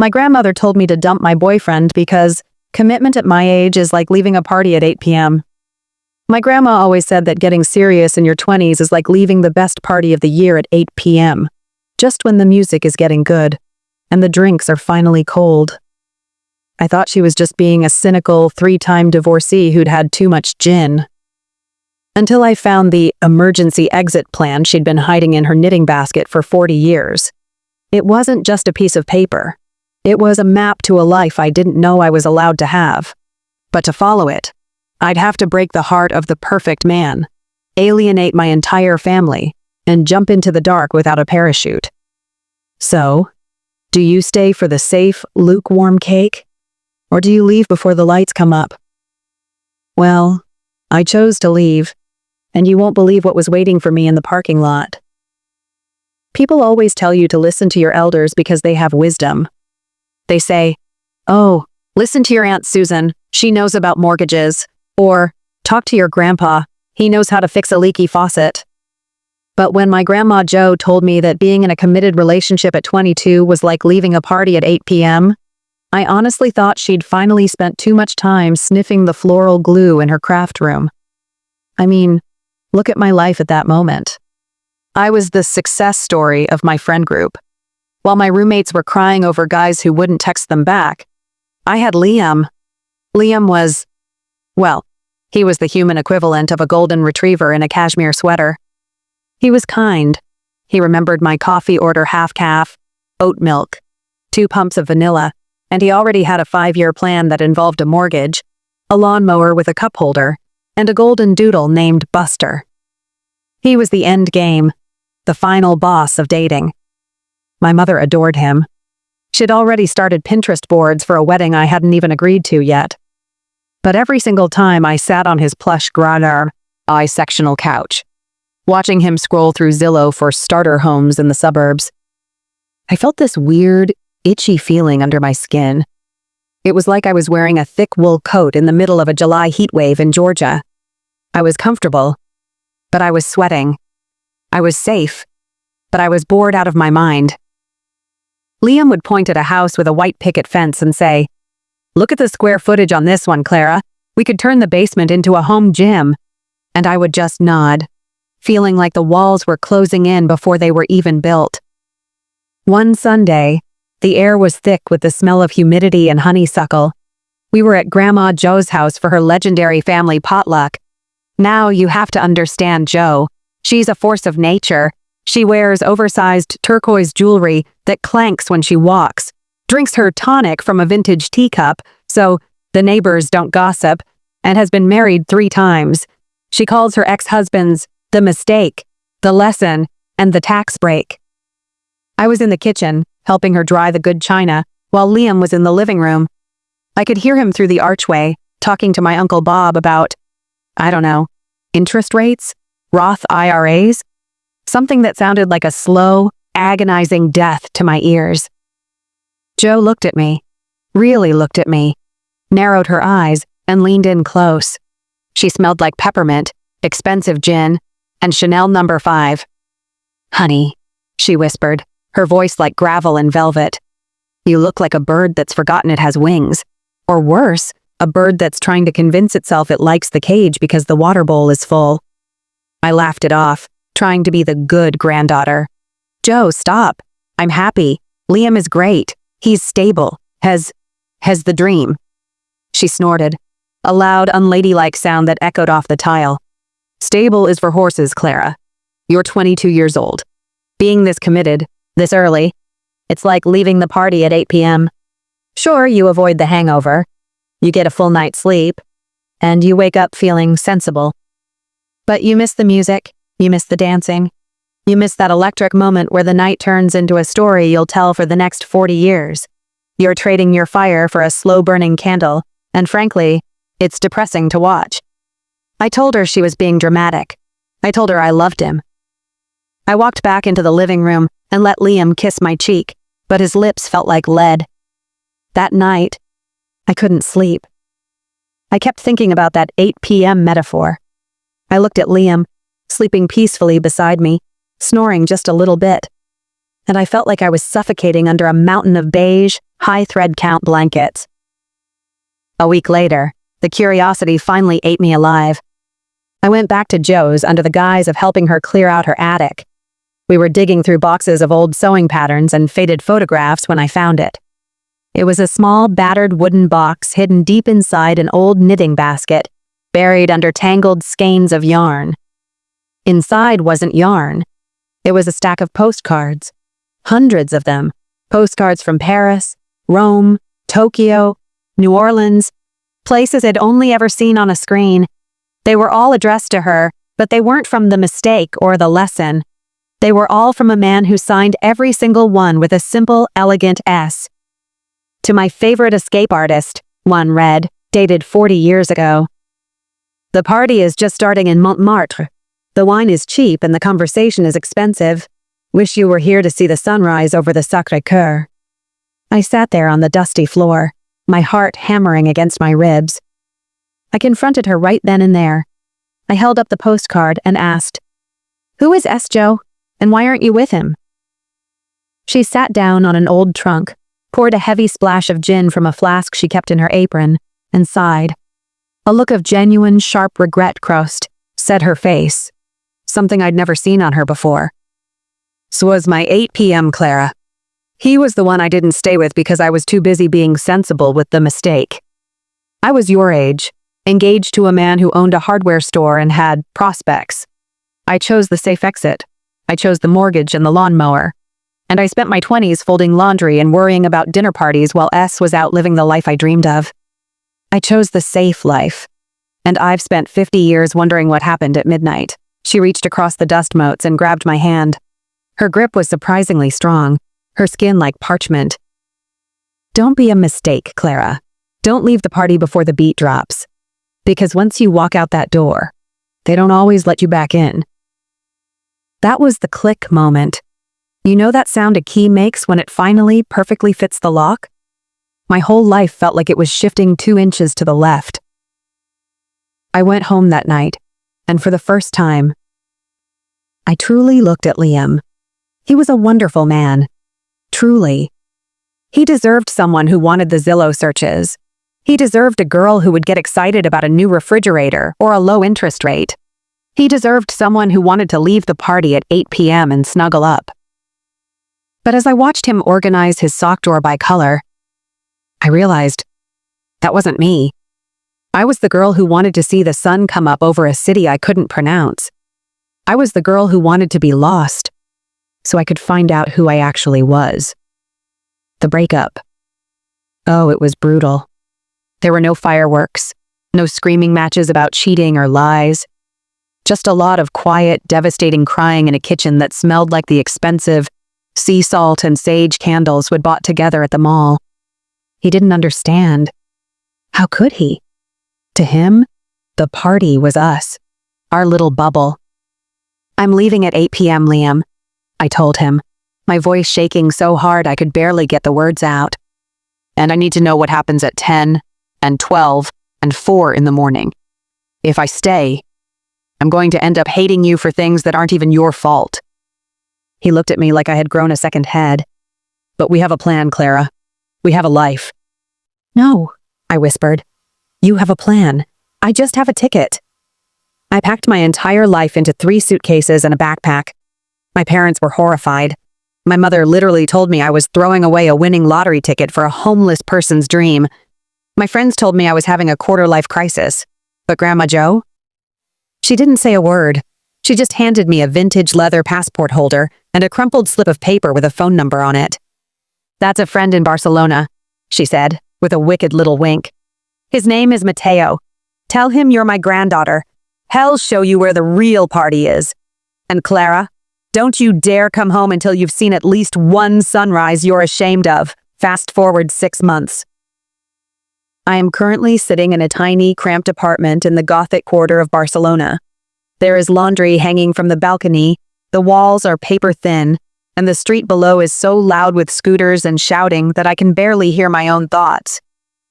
My grandmother told me to dump my boyfriend because commitment at my age is like leaving a party at 8 p.m. My grandma always said that getting serious in your 20s is like leaving the best party of the year at 8 p.m., just when the music is getting good and the drinks are finally cold. I thought she was just being a cynical 3-time divorcee who'd had too much gin. Until I found the emergency exit plan she'd been hiding in her knitting basket for 40 years. It wasn't just a piece of paper. It was a map to a life I didn't know I was allowed to have. But to follow it, I'd have to break the heart of the perfect man, alienate my entire family, and jump into the dark without a parachute. So, do you stay for the safe, lukewarm cake? Or do you leave before the lights come up? Well, I chose to leave, and you won't believe what was waiting for me in the parking lot. People always tell you to listen to your elders because they have wisdom. They say, "Oh, listen to your Aunt Susan, she knows about mortgages," or "Talk to your grandpa, he knows how to fix a leaky faucet." But when my grandma Jo told me that being in a committed relationship at 22 was like leaving a party at 8 p.m., I honestly thought she'd finally spent too much time sniffing the floral glue in her craft room. I mean, look at my life at that moment. I was the success story of my friend group. While my roommates were crying over guys who wouldn't text them back, I had Liam. Liam was, well, he was the human equivalent of a golden retriever in a cashmere sweater. He was kind. He remembered my coffee order half-calf, oat milk, 2 pumps of vanilla, and he already had a 5-year plan that involved a mortgage, a lawnmower with a cup holder, and a golden doodle named Buster. He was the end game, the final boss of dating. My mother adored him. She'd already started Pinterest boards for a wedding I hadn't even agreed to yet. But every single time I sat on his plush grandeur, sectional couch, watching him scroll through Zillow for starter homes in the suburbs, I felt this weird, itchy feeling under my skin. It was like I was wearing a thick wool coat in the middle of a July heat wave in Georgia. I was comfortable, but I was sweating. I was safe, but I was bored out of my mind. Liam would point at a house with a white picket fence and say, "Look at the square footage on this one, Clara. We could turn the basement into a home gym." And I would just nod, feeling like the walls were closing in before they were even built. One Sunday, the air was thick with the smell of humidity and honeysuckle. We were at Grandma Jo's house for her legendary family potluck. Now you have to understand Jo. She's a force of nature. She wears oversized turquoise jewelry that clanks when she walks, drinks her tonic from a vintage teacup so the neighbors don't gossip, and has been married 3 times. She calls her ex-husbands the mistake, the lesson, and the tax break. I was in the kitchen, helping her dry the good china, while Liam was in the living room. I could hear him through the archway, talking to my Uncle Bob about, I don't know, interest rates, Roth IRAs, something that sounded like a slow, agonizing death to my ears. Jo looked at me, really looked at me, narrowed her eyes, and leaned in close. She smelled like peppermint, expensive gin, and Chanel No. 5. "Honey," she whispered, her voice like gravel and velvet. "You look like a bird that's forgotten it has wings. Or worse, a bird that's trying to convince itself it likes the cage because the water bowl is full." I laughed it off, trying to be the good granddaughter. "Jo, stop. I'm happy. Liam is great. He's stable. Has the dream." She snorted, a loud, unladylike sound that echoed off the tile. "Stable is for horses, Clara. You're 22 years old. Being this committed, this early, it's like leaving the party at 8 p.m. Sure, you avoid the hangover. You get a full night's sleep, and you wake up feeling sensible. But you miss the music, you miss the dancing, you miss that electric moment where the night turns into a story you'll tell for the next 40 years. You're trading your fire for a slow-burning candle, and frankly, it's depressing to watch." I told her she was being dramatic. I told her I loved him. I walked back into the living room and let Liam kiss my cheek, but his lips felt like lead. That night, I couldn't sleep. I kept thinking about that 8 p.m. metaphor. I looked at Liam, sleeping peacefully beside me, snoring just a little bit. And I felt like I was suffocating under a mountain of beige, high thread count blankets. A week later, the curiosity finally ate me alive. I went back to Joe's under the guise of helping her clear out her attic. We were digging through boxes of old sewing patterns and faded photographs when I found it. It was a small, battered wooden box hidden deep inside an old knitting basket, buried under tangled skeins of yarn. Inside wasn't yarn. It was a stack of postcards. Hundreds of them. Postcards from Paris, Rome, Tokyo, New Orleans, places I'd only ever seen on a screen. They were all addressed to her, but they weren't from the mistake or the lesson. They were all from a man who signed every single one with a simple, elegant S. To my favorite escape artist, one read, dated 40 years ago. The party is just starting in Montmartre. The wine is cheap and the conversation is expensive. Wish you were here to see the sunrise over the Sacré-Cœur. I sat there on the dusty floor, my heart hammering against my ribs. I confronted her right then and there. I held up the postcard and asked, "Who is S. Joe, and why aren't you with him?" She sat down on an old trunk, poured a heavy splash of gin from a flask she kept in her apron, and sighed. A look of genuine, sharp regret crossed, set her face, something I'd never seen on her before. "'Swas my 8 p.m., Clara. He was the one I didn't stay with because I was too busy being sensible with the mistake. I was your age, engaged to a man who owned a hardware store and had prospects. I chose the safe exit. I chose the mortgage and the lawnmower. And I spent my 20s folding laundry and worrying about dinner parties while S was out living the life I dreamed of. I chose the safe life. And I've spent 50 years wondering what happened at midnight." She reached across the dust motes and grabbed my hand. Her grip was surprisingly strong, her skin like parchment. "Don't be a mistake, Clara. Don't leave the party before the beat drops. Because once you walk out that door, they don't always let you back in." That was the click moment. You know that sound a key makes when it finally perfectly fits the lock? My whole life felt like it was shifting 2 inches to the left. I went home that night, and for the first time, I truly looked at Liam. He was a wonderful man. Truly. He deserved someone who wanted the Zillow searches. He deserved a girl who would get excited about a new refrigerator or a low interest rate. He deserved someone who wanted to leave the party at 8 p.m. and snuggle up. But as I watched him organize his sock drawer by color, I realized that wasn't me. I was the girl who wanted to see the sun come up over a city I couldn't pronounce. I was the girl who wanted to be lost, so I could find out who I actually was. The breakup. Oh, it was brutal. There were no fireworks, no screaming matches about cheating or lies. Just a lot of quiet, devastating crying in a kitchen that smelled like the expensive sea salt and sage candles we'd bought together at the mall. He didn't understand. How could he? To him, the party was us, our little bubble. "I'm leaving at 8 p.m., Liam," I told him, my voice shaking so hard I could barely get the words out. "And I need to know what happens at 10 and 12 and 4 in the morning. If I stay, I'm going to end up hating you for things that aren't even your fault." He looked at me like I had grown a second head. "But we have a plan, Clara. We have a life." "No," I whispered. "You have a plan. I just have a ticket." I packed my entire life into 3 suitcases and a backpack. My parents were horrified. My mother literally told me I was throwing away a winning lottery ticket for a homeless person's dream. My friends told me I was having a quarter-life crisis. But Grandma Jo? She didn't say a word. She just handed me a vintage leather passport holder and a crumpled slip of paper with a phone number on it. "That's a friend in Barcelona," she said, with a wicked little wink. "His name is Mateo. Tell him you're my granddaughter. He'll show you where the real party is. And Clara, don't you dare come home until you've seen at least one sunrise you're ashamed of. Fast forward 6 months." I am currently sitting in a tiny, cramped apartment in the Gothic quarter of Barcelona. There is laundry hanging from the balcony, the walls are paper thin, and the street below is so loud with scooters and shouting that I can barely hear my own thoughts.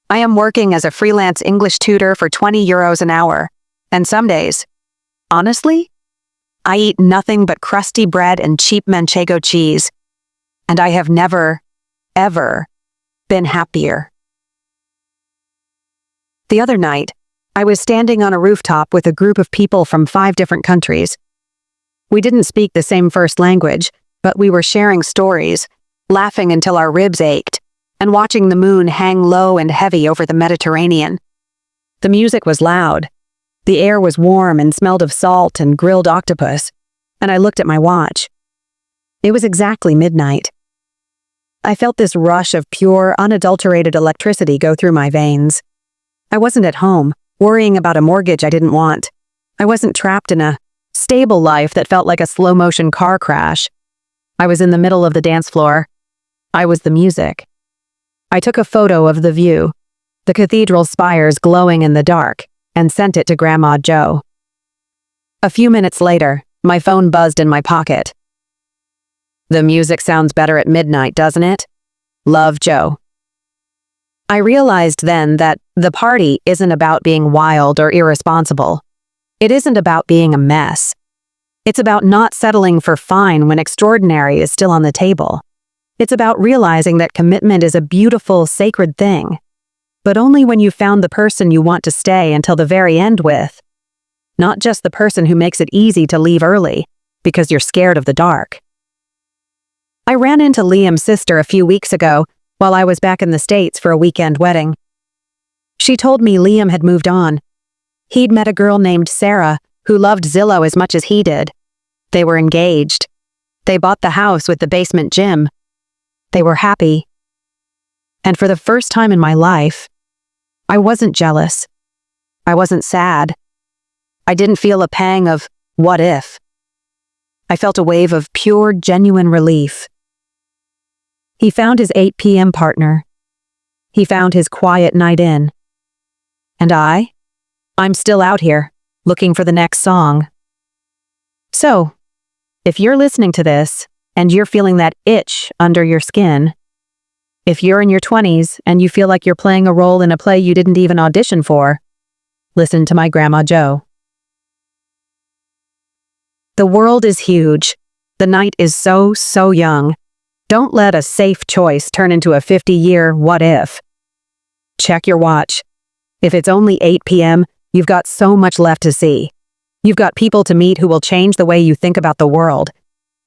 I am working as a freelance English tutor for 20 euros an hour, and some days, honestly, I eat nothing but crusty bread and cheap manchego cheese, and I have never, ever been happier. The other night, I was standing on a rooftop with a group of people from 5 different countries. We didn't speak the same first language, but we were sharing stories, laughing until our ribs ached, and watching the moon hang low and heavy over the Mediterranean. The music was loud. The air was warm and smelled of salt and grilled octopus, and I looked at my watch. It was exactly midnight. I felt this rush of pure, unadulterated electricity go through my veins. I wasn't at home, worrying about a mortgage I didn't want. I wasn't trapped in a stable life that felt like a slow-motion car crash. I was in the middle of the dance floor. I was the music. I took a photo of the view, the cathedral spires glowing in the dark, and sent it to Grandma Jo. A few minutes later, my phone buzzed in my pocket. "The music sounds better at midnight, doesn't it? Love, Joe." I realized then that the party isn't about being wild or irresponsible. It isn't about being a mess. It's about not settling for fine when extraordinary is still on the table. It's about realizing that commitment is a beautiful, sacred thing, but only when you've found the person you want to stay until the very end with. Not just the person who makes it easy to leave early because you're scared of the dark. I ran into Liam's sister a few weeks ago while I was back in the States for a weekend wedding. She told me Liam had moved on. He'd met a girl named Sarah who loved Zillow as much as he did. They were engaged. They bought the house with the basement gym. They were happy. And for the first time in my life, I wasn't jealous. I wasn't sad. I didn't feel a pang of what if. I felt a wave of pure, genuine relief. He found his 8 p.m. partner. He found his quiet night in. And I'm still out here, looking for the next song. So, if you're listening to this, and you're feeling that itch under your skin, if you're in your 20s and you feel like you're playing a role in a play you didn't even audition for, listen to my Grandma Jo. The world is huge. The night is so young. Don't let a safe choice turn into a 50-year what if. Check your watch. If it's only 8 p.m., you've got so much left to see. You've got people to meet who will change the way you think about the world.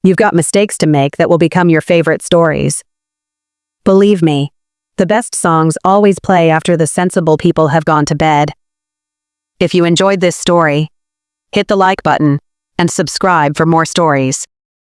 You've got mistakes to make that will become your favorite stories. Believe me, the best songs always play after the sensible people have gone to bed. If you enjoyed this story, hit the like button and subscribe for more stories.